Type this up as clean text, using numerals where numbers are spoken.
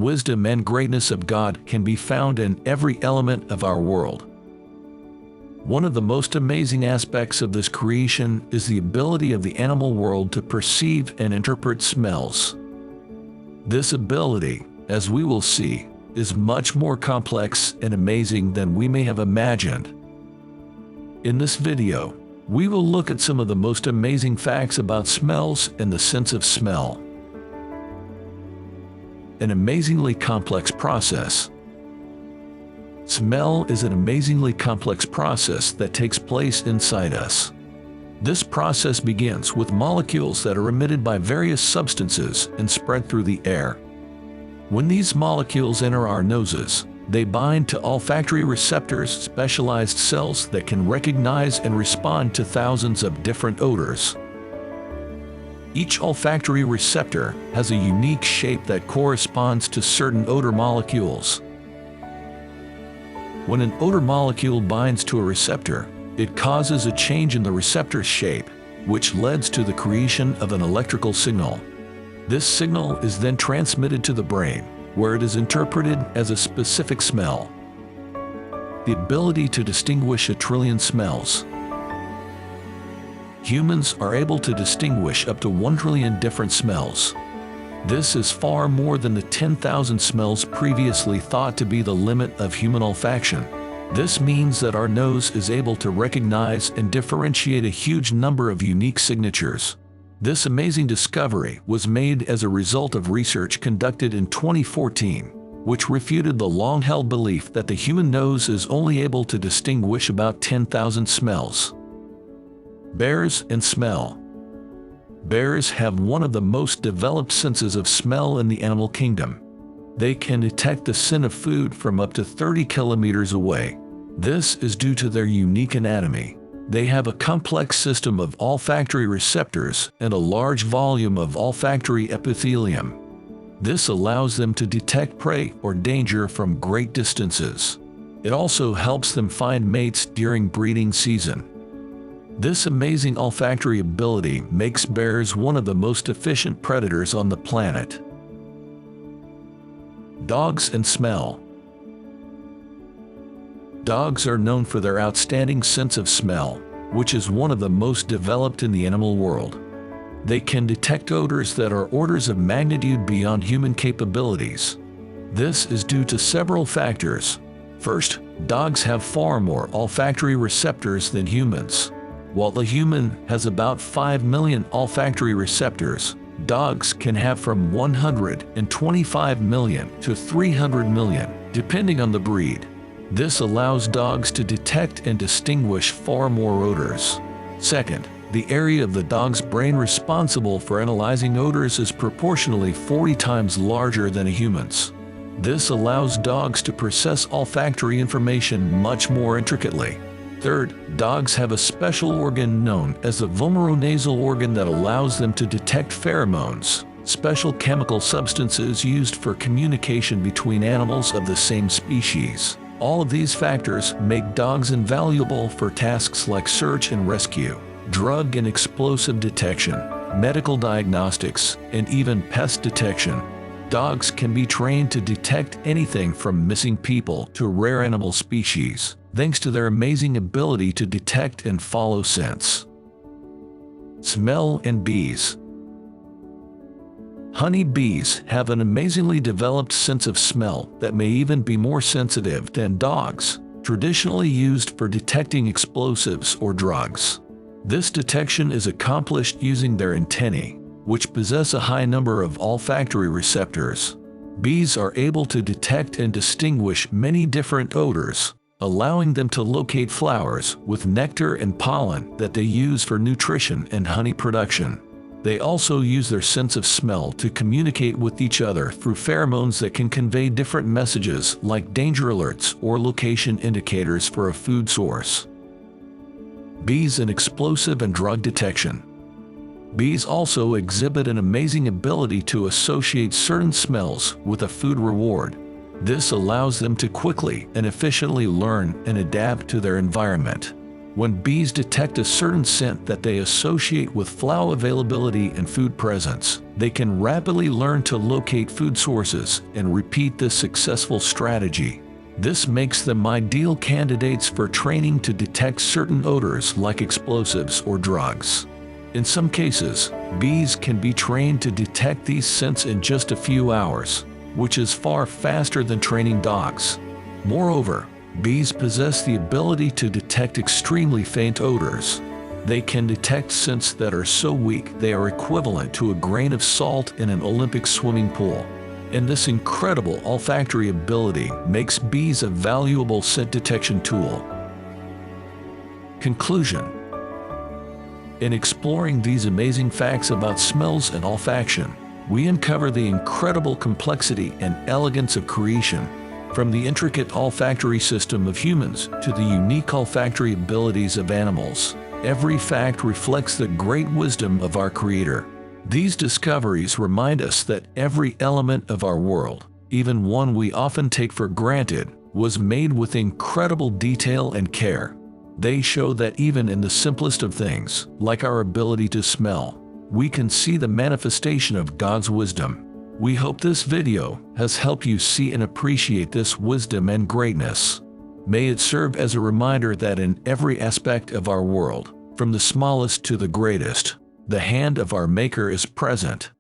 wisdom and greatness of God can be found in every element of our world. One of the most amazing aspects of this creation is the ability of the animal world to perceive and interpret smells. This ability, as we will see, is much more complex and amazing than we may have imagined. In this video, we will look at some of the most amazing facts about smells and the sense of smell. An amazingly complex process. Smell is an amazingly complex process that takes place inside us. This process begins with molecules that are emitted by various substances and spread through the air. When these molecules enter our noses, they bind to olfactory receptors, specialized cells that can recognize and respond to thousands of different odors. Each olfactory receptor has a unique shape that corresponds to certain odor molecules. When an odor molecule binds to a receptor, it causes a change in the receptor's shape, which leads to the creation of an electrical signal. This signal is then transmitted to the brain, where it is interpreted as a specific smell. The ability to distinguish a trillion smells. Humans are able to distinguish up to 1 trillion different smells. This is far more than the 10,000 smells previously thought to be the limit of human olfaction. This means that our nose is able to recognize and differentiate a huge number of unique signatures. This amazing discovery was made as a result of research conducted in 2014, which refuted the long-held belief that the human nose is only able to distinguish about 10,000 smells. Bears and smell. Bears have one of the most developed senses of smell in the animal kingdom. They can detect the scent of food from up to 30 kilometers away. This is due to their unique anatomy. They have a complex system of olfactory receptors and a large volume of olfactory epithelium. This allows them to detect prey or danger from great distances. It also helps them find mates during breeding season. This amazing olfactory ability makes bears one of the most efficient predators on the planet. Dogs and smell. Dogs are known for their outstanding sense of smell, which is one of the most developed in the animal world. They can detect odors that are orders of magnitude beyond human capabilities. This is due to several factors. First, dogs have far more olfactory receptors than humans. While the human has about 5 million olfactory receptors, dogs can have from 125 million to 300 million, depending on the breed. This allows dogs to detect and distinguish far more odors. Second, the area of the dog's brain responsible for analyzing odors is proportionally 40 times larger than a human's. This allows dogs to process olfactory information much more intricately. Third, dogs have a special organ known as the vomeronasal organ that allows them to detect pheromones, special chemical substances used for communication between animals of the same species. All of these factors make dogs invaluable for tasks like search and rescue, drug and explosive detection, medical diagnostics, and even pest detection. Dogs can be trained to detect anything from missing people to rare animal species, thanks to their amazing ability to detect and follow scents. Smell and bees. Honey bees have an amazingly developed sense of smell that may even be more sensitive than dogs, traditionally used for detecting explosives or drugs. This detection is accomplished using their antennae, which possess a high number of olfactory receptors. Bees are able to detect and distinguish many different odors, allowing them to locate flowers with nectar and pollen that they use for nutrition and honey production. They also use their sense of smell to communicate with each other through pheromones that can convey different messages like danger alerts or location indicators for a food source. Bees and explosive and drug detection. Bees also exhibit an amazing ability to associate certain smells with a food reward. This allows them to quickly and efficiently learn and adapt to their environment. When bees detect a certain scent that they associate with flower availability and food presence, they can rapidly learn to locate food sources and repeat this successful strategy. This makes them ideal candidates for training to detect certain odors like explosives or drugs. In some cases, bees can be trained to detect these scents in just a few hours, which is far faster than training dogs. Moreover, bees possess the ability to detect extremely faint odors. They can detect scents that are so weak they are equivalent to a grain of salt in an Olympic swimming pool. And this incredible olfactory ability makes bees a valuable scent detection tool. Conclusion. In exploring these amazing facts about smells and olfaction, we uncover the incredible complexity and elegance of creation. From the intricate olfactory system of humans to the unique olfactory abilities of animals, every fact reflects the great wisdom of our Creator. These discoveries remind us that every element of our world, even one we often take for granted, was made with incredible detail and care. They show that even in the simplest of things, like our ability to smell, we can see the manifestation of God's wisdom. We hope this video has helped you see and appreciate this wisdom and greatness. May it serve as a reminder that in every aspect of our world, from the smallest to the greatest, the hand of our Maker is present.